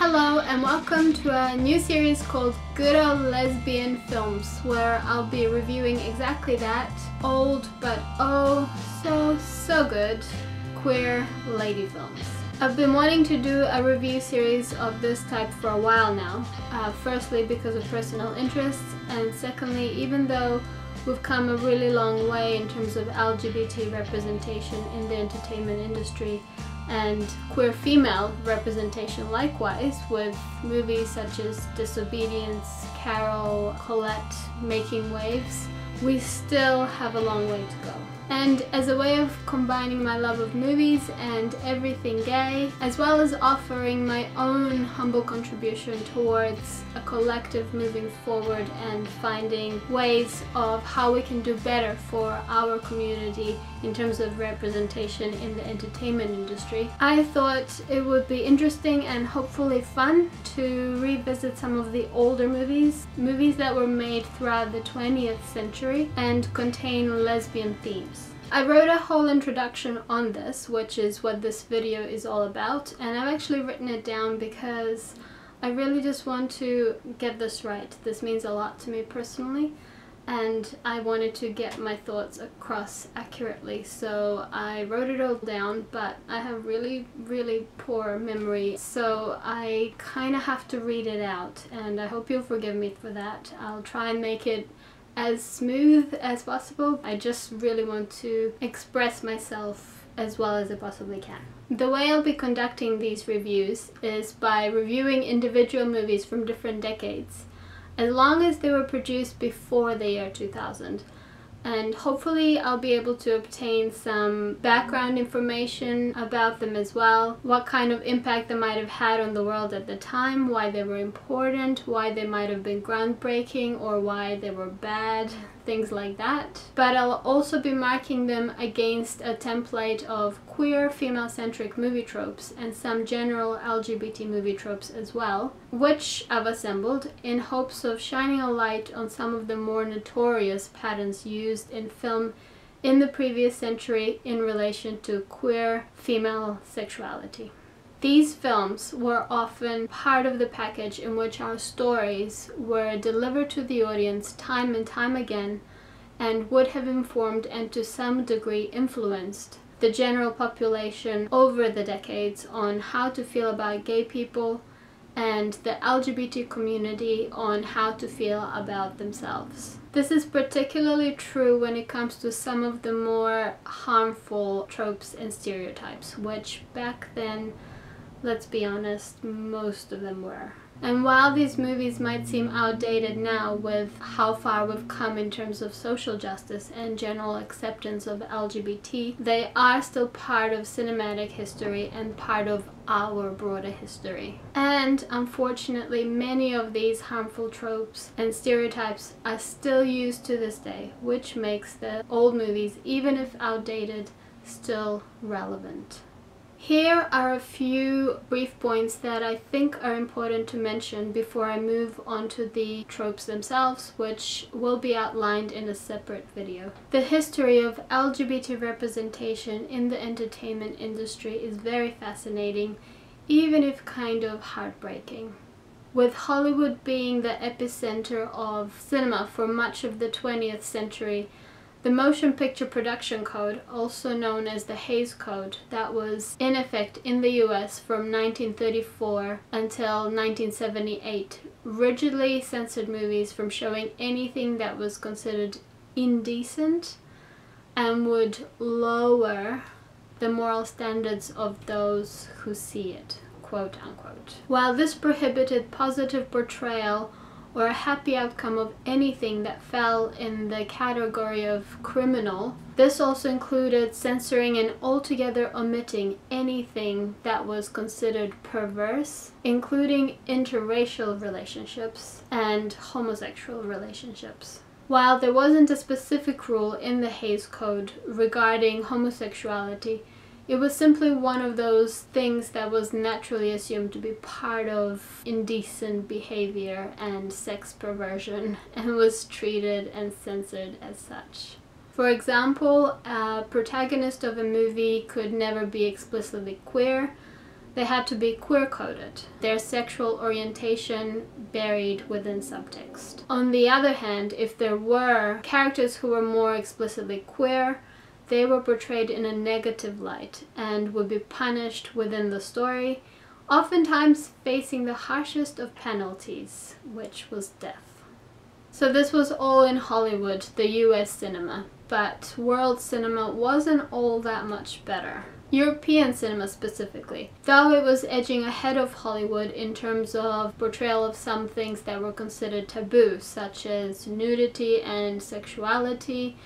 Hello and welcome to a new series called Good Old Lesbian Films, where I'll be reviewing exactly that, old but oh so good queer lady films. I've been wanting to do a review series of this type for a while now, firstly because of personal interests, and secondly even though we've come a really long way in terms of LGBT representation in the entertainment industry and queer female representation likewise, with movies such as Disobedience, Carol, Colette making waves, we still have a long way to go. And as a way of combining my love of movies and everything gay, as well as offering my own humble contribution towards a collective moving forward and finding ways of how we can do better for our community in terms of representation in the entertainment industry, I thought it would be interesting and hopefully fun to revisit some of the older movies that were made throughout the 20th century and contain lesbian themes. I wrote a whole introduction on this, which is what this video is all about, and I've actually written it down because I really just want to get this right. This means a lot to me personally, and I wanted to get my thoughts across accurately, so I wrote it all down, but I have really poor memory, so I kind of have to read it out, and I hope you'll forgive me for that. I'll try and make it as smooth as possible. I just really want to express myself as well as I possibly can. The way I'll be conducting these reviews is by reviewing individual movies from different decades, as long as they were produced before the year 2000. And hopefully I'll be able to obtain some background information about them as well, what kind of impact they might have had on the world at the time, why they were important, why they might have been groundbreaking or why they were bad, things like that. But I'll also be marking them against a template of queer female-centric movie tropes and some general LGBT movie tropes as well, which I've assembled in hopes of shining a light on some of the more notorious patterns used in film in the previous century in relation to queer female sexuality. These films were often part of the package in which our stories were delivered to the audience time and time again, and would have informed and to some degree influenced the general population over the decades on how to feel about gay people and the LGBT community on how to feel about themselves. This is particularly true when it comes to some of the more harmful tropes and stereotypes, which back then, let's be honest, most of them were. And while these movies might seem outdated now with how far we've come in terms of social justice and general acceptance of LGBT, they are still part of cinematic history and part of our broader history. And unfortunately, many of these harmful tropes and stereotypes are still used to this day, which makes the old movies, even if outdated, still relevant. Here are a few brief points that I think are important to mention before I move on to the tropes themselves, which will be outlined in a separate video. The history of LGBT representation in the entertainment industry is very fascinating, even if kind of heartbreaking. With Hollywood being the epicenter of cinema for much of the 20th century, the Motion Picture Production Code, also known as the Hays Code, that was in effect in the US from 1934 until 1978, rigidly censored movies from showing anything that was considered indecent and would lower the moral standards of those who see it, quote unquote. While this prohibited positive portrayal or a happy outcome of anything that fell in the category of criminal, this also included censoring and altogether omitting anything that was considered perverse, including interracial relationships and homosexual relationships. While there wasn't a specific rule in the Hays Code regarding homosexuality, it was simply one of those things that was naturally assumed to be part of indecent behavior and sex perversion and was treated and censored as such. For example, a protagonist of a movie could never be explicitly queer, They had to be queer-coded, their sexual orientation buried within subtext. On the other hand, if there were characters who were more explicitly queer, they were portrayed in a negative light and would be punished within the story, oftentimes facing the harshest of penalties, which was death. So this was all in Hollywood, the US cinema, but world cinema wasn't all that much better. European cinema specifically, though it was edging ahead of Hollywood in terms of portrayal of some things that were considered taboo, such as nudity and sexuality,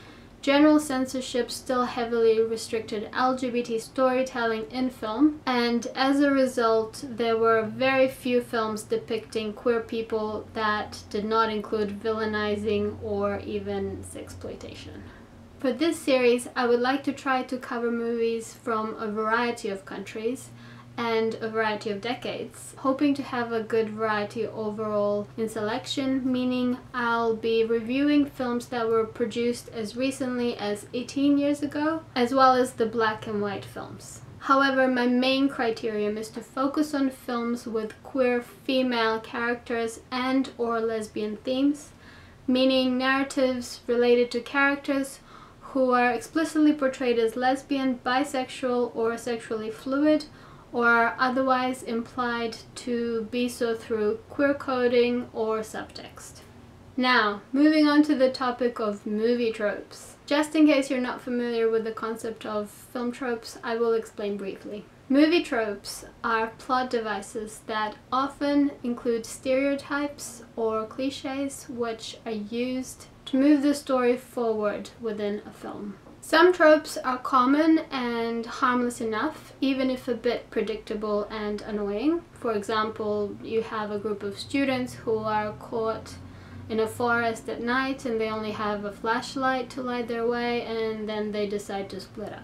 general censorship still heavily restricted LGBT storytelling in film, and as a result there were very few films depicting queer people that did not include villainizing or even sexploitation. For this series, I would like to try to cover movies from a variety of countries and a variety of decades, hoping to have a good variety overall in selection, meaning I'll be reviewing films that were produced as recently as 18 years ago, as well as the black and white films. However, my main criterion is to focus on films with queer female characters and or lesbian themes, meaning narratives related to characters who are explicitly portrayed as lesbian, bisexual, or sexually fluid, or are otherwise implied to be so through queer coding or subtext. Now, moving on to the topic of movie tropes. Just in case you're not familiar with the concept of film tropes, I will explain briefly. Movie tropes are plot devices that often include stereotypes or cliches which are used to move the story forward within a film. Some tropes are common and harmless enough, even if a bit predictable and annoying. For example, you have a group of students who are caught in a forest at night and they only have a flashlight to light their way, and then they decide to split up.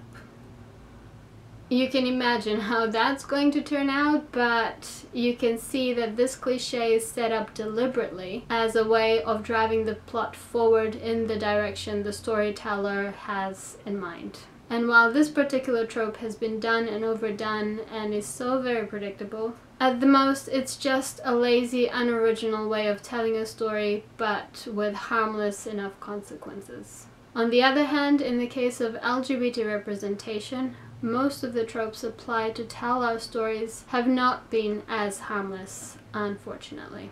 You can imagine how that's going to turn out, but you can see that this cliche is set up deliberately as a way of driving the plot forward in the direction the storyteller has in mind. And while this particular trope has been done and overdone and is so very predictable, at the most it's just a lazy, unoriginal way of telling a story, but with harmless enough consequences. On the other hand, in the case of LGBT representation, most of the tropes applied to tell our stories have not been as harmless, unfortunately.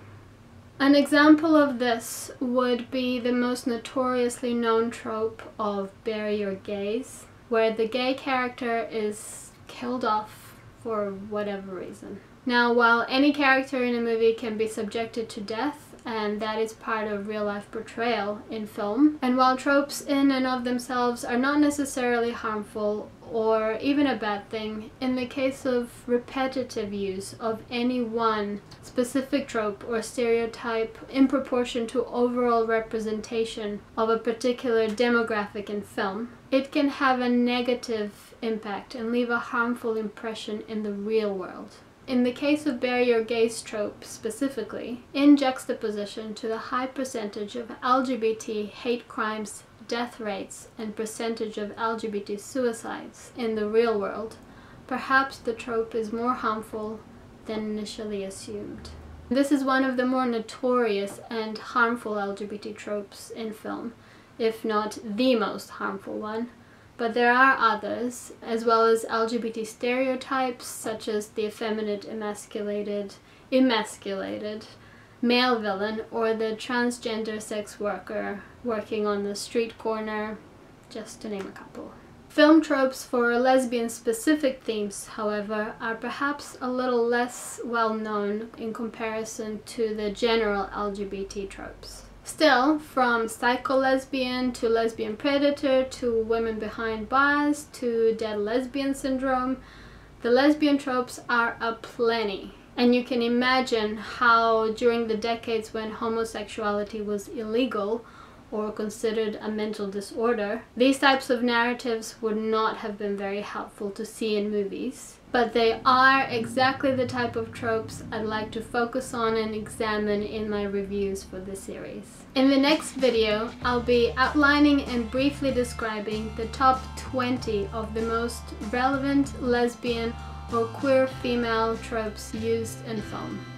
An example of this would be the most notoriously known trope of bury your gays, where the gay character is killed off for whatever reason. Now, while any character in a movie can be subjected to death, and that is part of real-life portrayal in film, and while tropes in and of themselves are not necessarily harmful or even a bad thing, in the case of repetitive use of any one specific trope or stereotype in proportion to overall representation of a particular demographic in film, it can have a negative impact and leave a harmful impression in the real world. In the case of bury your gays trope specifically, in juxtaposition to the high percentage of LGBT hate crimes, death rates, and percentage of LGBT suicides in the real world, perhaps the trope is more harmful than initially assumed. This is one of the more notorious and harmful LGBT tropes in film, if not the most harmful one. But there are others, as well as LGBT stereotypes such as the effeminate, emasculated male villain, or the transgender sex worker working on the street corner, just to name a couple. Film tropes for lesbian-specific themes, however, are perhaps a little less well known in comparison to the general LGBT tropes. Still, from psycho-lesbian to lesbian predator to women behind bars to dead lesbian syndrome, the lesbian tropes are aplenty. And you can imagine how during the decades when homosexuality was illegal or considered a mental disorder, these types of narratives would not have been very helpful to see in movies. But they are exactly the type of tropes I'd like to focus on and examine in my reviews for this series. In the next video, I'll be outlining and briefly describing the top 20 of the most relevant lesbian or queer female tropes used in film.